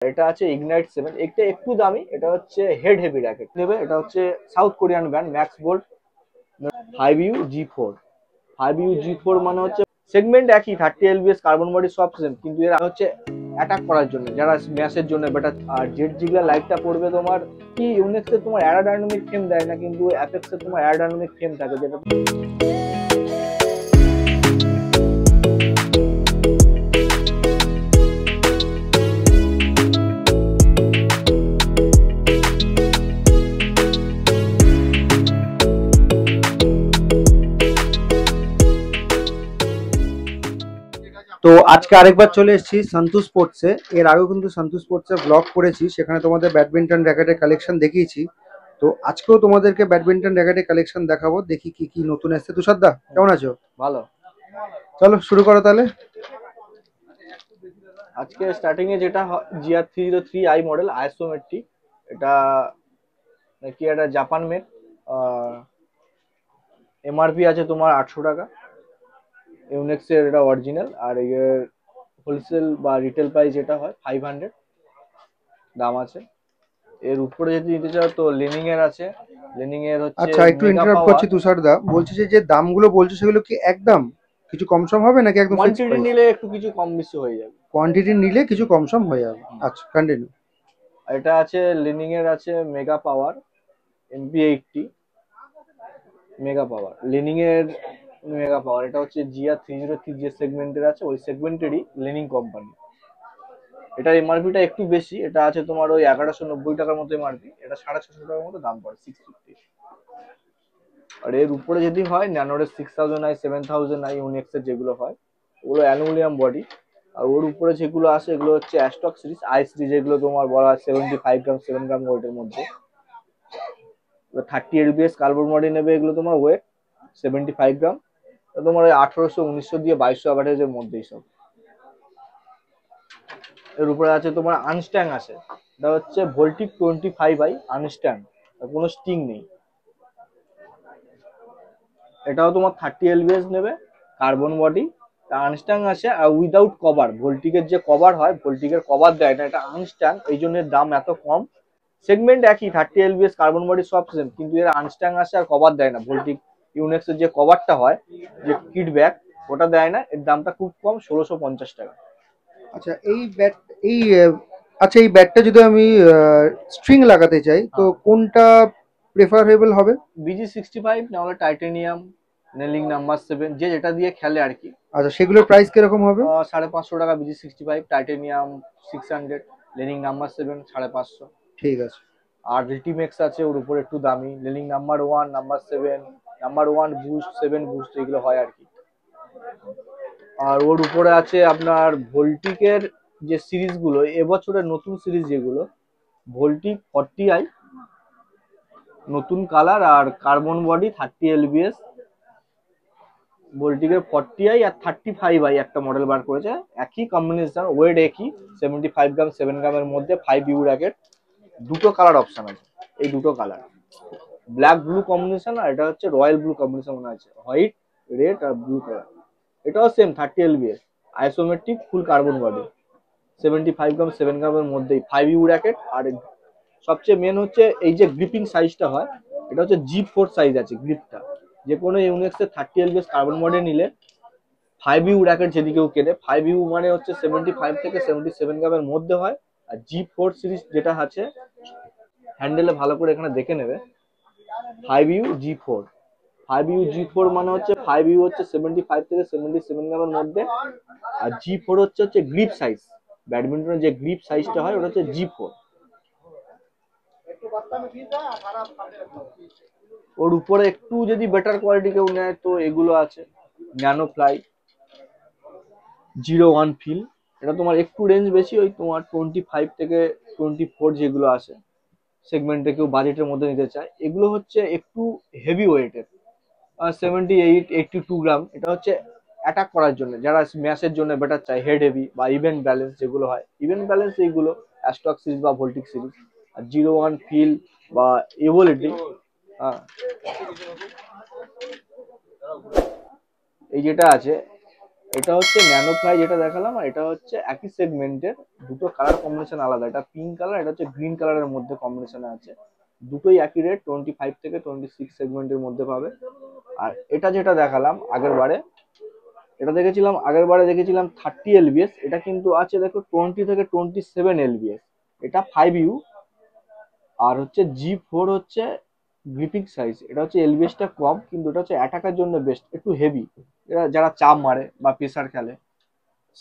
এটা আছে ইগনাইট 7, এটা একটু দামি, এটা হচ্ছে হেড হেভি র্যাকেট নেবে। এটা হচ্ছে south Korean brand Max Bolt 5U G4। 5U G4 মানে হচ্ছে সেগমেন্ট একই, 30 lbs কার্বন বডি সব সেম, কিন্তু এরা হচ্ছে অ্যাটাক করার জন্য, যারা স্ম্যাশের জন্য বেটার। আর জেড জিগলার লাইটটা পড়বে তোমার কি ইউনিক্সে তোমার অ্যারোডাইনামিক ফ্রেম দেয় না, কিন্তু অ্যাপেক্সে তোমার অ্যারোডাইনামিক ফ্রেম থাকে যেটা। তো আজকে আরেকবার চলে এসেছি সন্তু স্পোর্টসে। এর আগেও কিন্তু সন্তু স্পোর্টসে ব্লগ করেছি, সেখানে তোমাদের ব্যাডমিন্টন র্যাকেটের কালেকশন দেখিয়েছি। তো আজকেও তোমাদেরকে ব্যাডমিন্টন র্যাকেটের কালেকশন দেখাবো, দেখি কি কি নতুন এসেছে। তুষারদা কেমন আছো? ভালো। চলো শুরু করো তাহলে। আজকে স্টার্টিং এ যেটা GR303i মডেল আইসোমেট্রিক, এটা নাকি এটা জাপান মেড। এমআরপি আছে তোমার 800 টাকা, ইউনিক্সের এটা অরিজিনাল। আর এর হোলসেল বা রিটেল প্রাইস যেটা হয় 500 দাম আছে। এর উপরে যদি নিতে চাও তো লেনিং এর আছে, লেনিং এর হচ্ছে আচ্ছা একটু মেগা ইন্টারাপ্ট পাওয়ার। করছি তুষারদা, বলছি যে যে দামগুলো বলছো সেগুলো কি একদম কিছু কম সম হবে নাকি একদম ফিক্সড কোয়ান্টিটি প্রাইস? নিলে একটু কিছু কম বেশি হয়ে যাবে। কোয়ান্টিটি নিলে কিছু কম সম হয়ে যাবে। আচ্ছা কন্টিনিউ। এটা আছে লেনিং এর আছে মেগা পাওয়ার MP80 মেগা পাওয়ার, লেনিং এর মেগা পাওয়ার। এটা হচ্ছে GR303 যে সেগমেন্টের আছে ওই সেগমেন্টেরই লেনিং কোম্পানি। এটার এমআরপিটা একটু বেশি, এটা আছে তোমার ওই 1190 টাকার মতো এমআরপি, এটা 650 টাকার মতো দাম পড়ে 650। আর এর উপরে যদি হয় ন্যানোরের 6000i 7000i ইউনিক্সের যেগুলো হয় ওগুলো অ্যালুমিনিয়াম বডি। আর ওর উপরে যেগুলো আসে এগুলো হচ্ছে অ্যাস্টক সিরিজ, আই সিরিজ, যেগুলো তোমার বলা হয় 75 গ্রাম 7 গ্রাম ওয়েটের মধ্যে। 30 lbs কার্বন বডি নেবে, এগুলো তোমার ওয়েট 75 গ্রাম। তোমার ওই 1800 1900 দিয়ে 2200 অ্যাভারেজের মধ্যেই সব। এর উপরে আছে তোমার আনস্ট্যাং আছে, এটা হচ্ছে ভোল্টিক 25i আনস্ট্যাং, কোনো স্টিং নেই। এটাও তোমার 30 lbs নেবে, কার্বন বডি, আনস্ট্যাং আছে। আর উইদাউট কভার, ভোল্টিকের যে কভার হয় ভোল্টিকের কভার দেয় না, এটা আনস্ট্যাং, এই জন্য দাম এত কম। সেগমেন্ট একই, 30 lbs কার্বন বডি সব সেম, কিন্তু এর আনস্ট্যাং আসে আর কভার দেয় না। ভোল্টিক ইউনিক্সের যে কভারটা হয়, যে কিট ব্যাগ, ওটা দেয় না। এর দামটা খুব কম, 1650 টাকা। আচ্ছা এই ব্যাট এই আচ্ছা এই ব্যাটটা যদি আমি স্ট্রিং লাগাতে চাই তো হ্যাঁ, কোনটা প্রেফারেবল হবে? BG65 না হলে টাইটেনিয়াম, নেলিং নাম্বার 7, যে যেটা দিয়ে খেলে আর কি। আচ্ছা সেগুলোর প্রাইস কিরকম হবে? 550 টাকা BG65, টাইটেনিয়াম 600, লেনিং নাম্বার 7 550। ঠিক আছে। আর রিটিমেক্স আছে ওর উপর একটু দামি, laning number 1 number 7, number 1 boost 7 boost এগুলো হয় আর কি। আর ওর উপরে আছে আপনার ভোল্টিকের যে সিরিজগুলো, এবছরের নতুন সিরিজ যেগুলো, ভোল্টিক 40i নতুন কালার আর কার্বন বডি 30 lbs। ভোল্টিকের 40i আর 35i একটা মডেল বার করেছে, একই কম্বিনেশন, ওয়েট একই, 75 গ্রাম 7 গ্রামের মধ্যে 5U র্যাকেট। দুটো কালার অপশন আছে, এই দুটো কালার, ব্ল্যাক ব্লু কম্বিনেশন, আর এটা হচ্ছে রয়্যাল ব্লু কম্বিনেশন মনে আছে, হোয়াইট রেড আর ব্লু কালার। এটাও সেম 30 lbs আইসোমেট্রিক ফুল কার্বন বডি, 75 গ্রাম 7 গ্রামের মধ্যেই 5U র্যাকেট। আর সবচেয়ে মেন হচ্ছে এই যে গ্রিপিং সাইজটা হয়, এটা হচ্ছে G4 সাইজ আছে গ্রিপটা। যে কোনো ইউনিক্সের 30 lbs কার্বন বডি নিলে 5U র্যাকেট যদি কেউ কেনে, 5U মানে হচ্ছে 75 থেকে 77 গ্রামের মধ্যে হয়। আর G4 সিরিজ যেটা আছে, হ্যান্ডেলে ভালো করে এখানে দেখে নেবে, 5U G4। 5U G4 মানে হচ্ছে 5U হচ্ছে 75 থেকে 77 গ্রামের মধ্যে, আর G4 হচ্ছে গ্রিপ সাইজ, ব্যাডমিন্টনের যে গ্রিপ সাইজটা হয় ওটা হচ্ছে G4। ওর উপরে একটু যদি বেটার কোয়ালিটি কেউ নেয় তো এগুলো আছে, ন্যানো ফ্লাই 01 ফিল, এটা তোমার একটু রেঞ্জ বেশি, ওই তোমার 25 থেকে 24 যেগুলো আছে সেগমেন্টে কেউ বাজেটের মধ্যে নিতে চায়। এগুলো হচ্ছে একটু হেভি ওয়েটের, 78-82 গ্রাম। এটা হচ্ছে অ্যাটাক করার জন্য, যারা স্ম্যাশের জন্য বেটার চায়, হেড হেভি বা ইভেন্ট ব্যালেন্স যেগুলো হয়, ইভেন্ট ব্যালেন্স এইগুলো অ্যাস্টক সিরিজ বা ভোল্টিক সিরিজ। আর 01 ফিল বা এভোলিটি, এই যেটা আছে এটা হচ্ছে ন্যানো ফ্লাই যেটা দেখালাম, আর এটা হচ্ছে একই সেগমেন্টের, দুটো কালার কম্বিনেশন আলাদা। এটা পিঙ্ক কালার, এটা হচ্ছে গ্রিন কালারের মধ্যে কম্বিনেশনে আছে। দুটোই একই রেট, 25 থেকে 26 সেগমেন্টের মধ্যে পাবে। আর এটা যেটা দেখালাম আগের বারে, দেখেছিলাম 30 lbs, এটা কিন্তু আছে দেখো 20 থেকে 27 lbs। এটা 5U। আর হচ্ছে G4 হচ্ছে গ্রিপিং সাইজ, এটা হচ্ছে এলবিএসটা কম, কিন্তু এটা হচ্ছে অ্যাটাকের জন্য বেস্ট, একটু হেভি। এরা যারা চাপ মারে বা প্রেসার খেলে,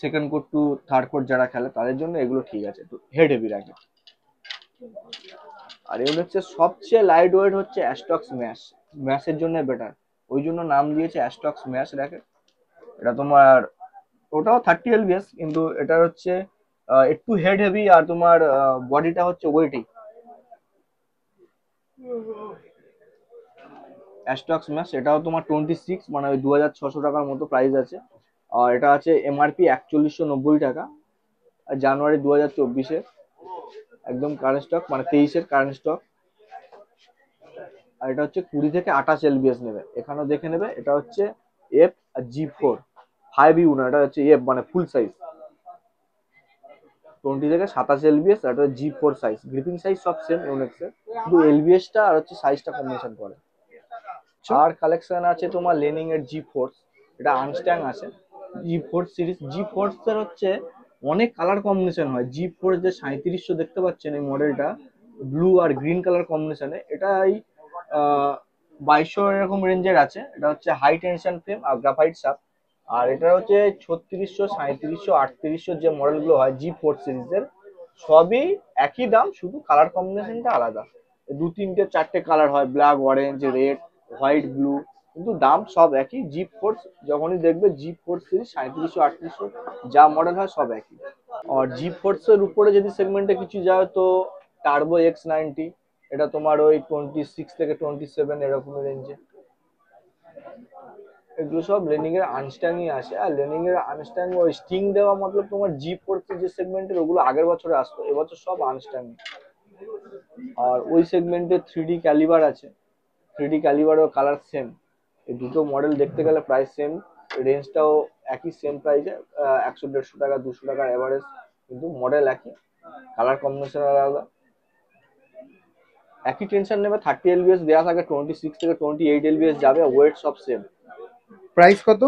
second court two third court যারা খেলে তাদের জন্য এগুলো ঠিক আছে, একটু হেড হেভি রাখে। আর এগুলো হচ্ছে সবচেয়ে লাইট ওয়েট হচ্ছে অ্যাস্টক স্ম্যাশ, স্ম্যাশের জন্য বেটার, ওই জন্য নাম দিয়েছে অ্যাস্টক স্ম্যাশ র্যাকেট। এটা তোমার, ওটাও 30 lbs, কিন্তু এটা হচ্ছে একটু হেড হেভি, আর তোমার বডিটা হচ্ছে ওয়েটি। অ্যাস্টক স্ম্যাশ এটাও তোমার 26, মানে ওই 2600 টাকার মতো প্রাইস আছে। আর এটা আছে এমআরপি 4190 টাকা, আর জানুয়ারি 2024-এর একদম কারেন্ট স্টক, মানে 23-এর কারেন্ট স্টক। আর এটা হচ্ছে 20 থেকে 28 lbs নেবে, এখানেও দেখে নেবে। এটা হচ্ছে এফ আর G4, 5U না, এটা হচ্ছে এফ মানে ফুল সাইজ, 20 থেকে 27 lbs। আর এটা G4 সাইজ, গ্রিপিং সাইজ সব সেম ইউনিক্সের, শুধু এলবিএসটা আর হচ্ছে সাইজটা কম্বিনেশন করে। আর কালেকশন আছে তোমার লেনিং এর G4, এটা আনস্ট্যাং আছে। G4 সিরিজ, G4 এর হচ্ছে অনেক কালার কম্বিনেশন হয়। G4 যে 3700 দেখতে পাচ্ছেন এই মডেলটা, ব্লু আর গ্রিন কালার কম্বিনেশনে, এটা এই 2200 এরকম রেঞ্জের আছে। এটা হচ্ছে হাই টেনশন ফ্রেম আর গ্রাফাইট শাফট। আর এটা হচ্ছে 3600, 3700, 3800 যে মডেলগুলো হয় G4 সিরিজের, সবই একই দাম, শুধু কালার কম্বিনেশনটা আলাদা। দু তিনটে চারটে কালার হয়, black, orange, red, white, blue, কিন্তু দাম সব একই। G4 যখনই দেখবে G4 সিরিজ 3700, 3800 যা মডেল হয় সব একই। আর G4 এর উপরে যদি সেগমেন্টে কিছু যায় তো টার্বো X90, এটা তোমার ওই 26 থেকে 27 এরকম রেঞ্জে। এগুলো সব লেনিং এর আনস্ট্যাংই আসে। আর লেনিং এর আনস্ট্যাং ওই স্টিং দেওয়া মতলব তোমার G4 যে সেগমেন্টের, ওগুলো আগের বছরে আসতো, এবছর সব আনস্ট্যাং। আর ওই সেগমেন্টে 3D ক্যালিবার আছে, 3D ক্যালিবার ও কালার সেম। এই দুটো মডেল দেখতে গেলে প্রাইস সেম, রেঞ্জটাও একই সেম প্রাইসে, 100 150 টাকা 200 টাকার এভারেজ, কিন্তু মডেল একই, কালার কম্বিনেশন আলাদা। একই টেনশন নেবে, 30 lbs দেওয়া থাকে, 26 থেকে 28 lbs যাবে, ওয়েট সব সেম। প্রাইস কত?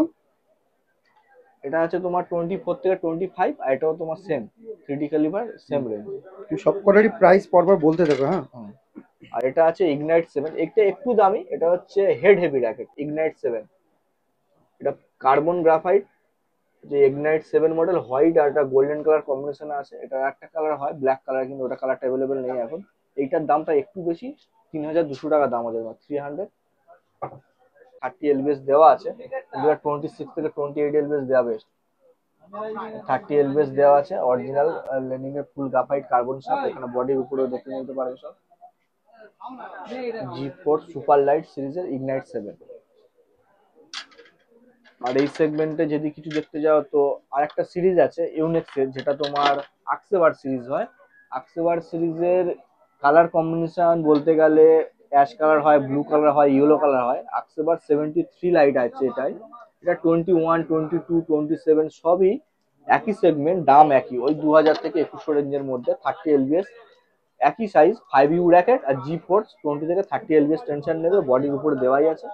এটা আছে তোমার 24 থেকে 25, আর এটাও তোমার same, 3D calibre same range. তুমি সব কটারই প্রাইস পরপর বলতে থাকো, হ্যাঁ। আর এটা আছে ইগনাইট 7, এটা একটু দামি, এটা হচ্ছে হেড হেভি র্যাকেট ইগনাইট 7। এটা কার্বন গ্রাফাইট, যে ইগনাইট 7 মডেল, হোয়াইট আর একটা গোল্ডেন কালার কম্বিনেশনে আছে। এটা একটা কালার হয় ব্ল্যাক কালার, কিন্তু ওটা কালারটা অ্যাভেলেবেল নেই এখন। এইটার দামটা একটু বেশি, 3200 টাকা দাম আছে, 300। 30 lbs দেওয়া আছে, কিন্তু 26 থেকে 28 lbs দেওয়া বেস্ট। 30 lbs দেওয়া আছে, অরিজিনাল লেনিং এর ফুল গ্রাফাইট কার্বন শাফট, এখানে বডির উপরেও দেখে নিতে পারবে সব। G4 সুপার লাইট সিরিজের ইগনাইট 7। আর এই সেগমেন্টে যদি কিছু দেখতে যাও তো আরেকটা সিরিজ আছে ইউনেক্সের, যেটা তোমার আকসেবার সিরিজ হয়। আকসেবার সিরিজের কালার কম্বিনেশন বলতে গেলে অ্যাশ কালার হয়, ব্লু কালার হয়, ইয়েলো কালার হয়। আকসেবার 73 লাইট আছে এটাই। এটা 21, 22, 27 সবই একই সেগমেন্ট, দাম একই, ওই 2000 থেকে 2100 রেঞ্জের মধ্যে। 30 lbs একই সাইজ, 5U র্যাকেট। আর G4 20 থেকে 30 lbs টেনশন নেবে, বডির উপরে দেওয়াই আছে।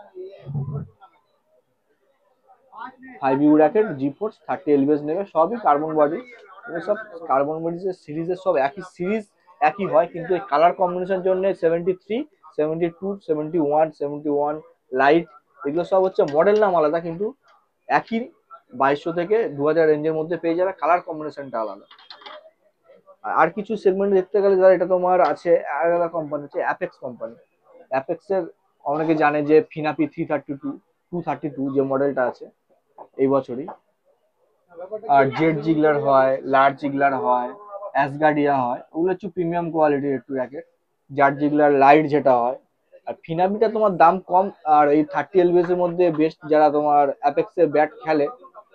5U র্যাকেট G4 30 lbs নেবে, সবই কার্বন বডি। সব কার্বন বডি সিরিজের সব একই সিরিজ, একই হয়, কিন্তু এই কালার কম্বিনেশন জন্য 73, 72, 71, 71 লাইট, এগুলো সব হচ্ছে মডেল নাম আলাদা, কিন্তু একই 2200 থেকে 2000 রেঞ্জের মধ্যে পেয়ে যাবে, কালার কম্বিনেশনটা আলাদা। আর কিছু সেগমেন্ট দেখতে গেলে যারা, এটা তোমার আছে আলাদা কোম্পানি, হচ্ছে অ্যাপেক্স কোম্পানি। অ্যাপেক্সের অনেকে জানে যে ফিনাপি 332, 232 যে মডেলটা আছে এই বছরই। আর জেড জিগলার হয়, লার্জ জিগলার হয়, অ্যাসগার্ডিয়া হয়, ওগুলো হচ্ছে প্রিমিয়াম কোয়ালিটির একটু র্যাকেট। জার জিগলার লাইট যেটা হয়। আর ফিনাবিটা তোমার দাম কম, আর এই 30 lbs এর মধ্যে বেস্ট যারা তোমার অ্যাপেক্সের ব্যাট খেলে,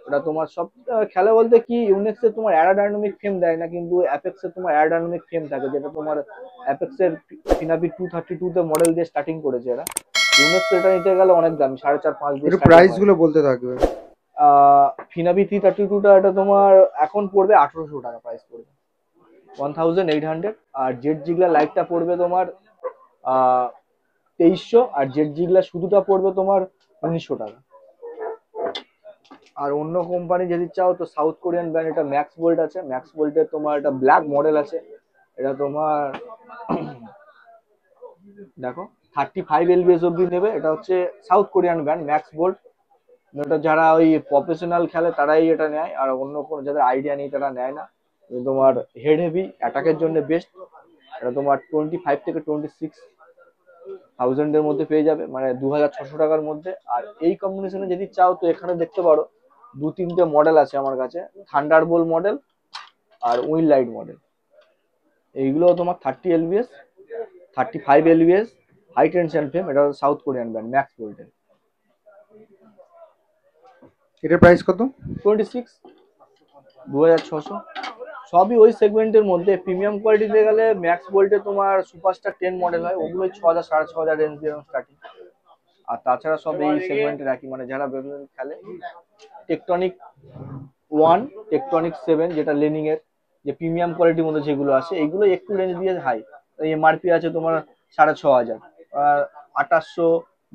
ওটা তোমার সব খেলে বলতে কি, ইউনেক্সে তোমার অ্যারোডাইনামিক ফ্রেম দেয় না, কিন্তু অ্যাপেক্সে তোমার অ্যারোডাইনামিক ফ্রেম থাকে, যেটা তোমার অ্যাপেক্সের ফিনাবি 232 তে মডেল দিয়ে স্টার্টিং করেছে এরা। ইউনেক্স এটা নিতে গেলে অনেক দাম, 4.5 5 দিয়ে একটু স্টার্টিং প্রাইস হয়। গুলো বলতে থাকবে। ফিনাবি 332টা এটা তোমার এখন পড়বে 1800 টাকা, প্রাইস পড়বে 1800। আর জেড জিগলা লাইটটা পড়বে তোমার 2300, আর জেড জিগলা শুধুটা পড়বে তোমার 1900 টাকা। আর অন্য কোম্পানি যদি চাও তো সাউথ কোরিয়ান ব্র্যান্ড, এটা ম্যাক্স বোল্ট আছে, ম্যাক্স বোল্টের তোমার এটা ব্ল্যাক মডেল আছে, এটা তোমার দেখো 35 LBS অব্দি নেবে। এটা হচ্ছে south Korean brand Max Bolt. এটা যারা ওই প্রফেশনাল খেলে তারাই এটা নেয়, আর অন্য কোনো যাদের আইডিয়া নেই তারা নেয় না। এটা তোমার হেড হেভি অ্যাটাকের জন্য বেস্ট। এটা তোমার 25 থেকে 26,000 এর মধ্যে পেয়ে যাবে, মানে 2600 টাকার মধ্যে। আর এই কম্বিনেশনে যদি চাও তো এখানে দেখতে পারো 2-3টে মডেল আছে আমার কাছে, থান্ডারবোল্ট মডেল আর উইন লাইট মডেল। এইগুলো তোমার 30 LBS, 35 LBS high tension flame. এটা সাউথ কোরিয়ান ব্র্যান্ড ম্যাক্স বোল্টের। এটার প্রাইস কত? 26, 2600। সবই ওই সেগমেন্টের মধ্যে। প্রিমিয়াম কোয়ালিটিতে গেলে ম্যাক্স বোল্টে তোমার সুপারস্টার 10 মডেল হয়, ওগুলো 6000 6500 রেঞ্জ দিয়ে স্টার্টিং। আর তাছাড়া সব এই সেগমেন্টে রাখি, মানে যারা বেলুন খেলে। টেকটনিক 1, টেকটনিক 7 যেটা লেনিং এর, যে প্রিমিয়াম কোয়ালিটির মধ্যে যেগুলো আসে, এইগুলো একটু রেঞ্জ দিয়ে হাই। এমআরপি আছে তোমার 6500, আর 2800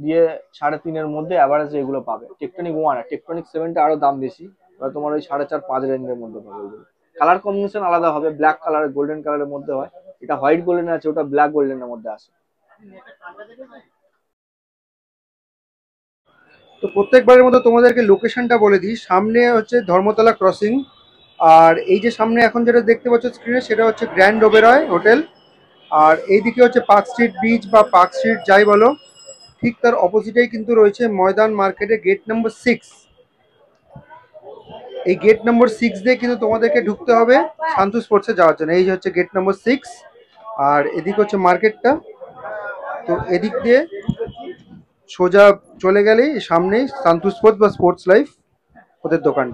দিয়ে 3.5 মধ্যে অ্যাভারেজ এগুলো পাবে। টেকটনিক 1 আর টেকটনিক 7টা আরো দাম বেশি, ওটা তোমার ওই 4.5-5 রেঞ্জের মধ্যে পাবে। ওইগুলো কালার কম্বিনেশন আলাদা হবে, ব্ল্যাক কালার গোল্ডেন কালারের মধ্যে হয়। এটা হোয়াইট গোল্ডেন আছে, ওটা ব্ল্যাক গোল্ডেনের মধ্যে আসে। তো প্রত্যেকবারের মতো তোমাদেরকে লোকেশনটা বলে দিই। সামনে হচ্ছে ধর্মতলা ক্রসিং, আর এই যে সামনে এখন যেটা দেখতে পাচ্ছ স্ক্রিনে সেটা হচ্ছে গ্র্যান্ড ওবেরয় হোটেল। আর এইদিকে হচ্ছে পার্ক স্ট্রিট বিচ বা পার্ক স্ট্রিট যাই বলো, ঠিক তার অপোজিটেই কিন্তু রয়েছে ময়দান মার্কেটের গেট নম্বর 6। এই গেট নম্বর 6 দিয়ে কিন্তু তোমাদেরকে ঢুকতে হবে শান্তু স্পোর্টসে যাওয়ার জন্য। এই যে হচ্ছে গেট নম্বর 6, আর এদিকে হচ্ছে মার্কেটটা। তো এদিক দিয়ে সোজা চলে গেলেই সামনেই শান্তু স্পোর্টস বা স্পোর্টস লাইফ ওদের দোকান।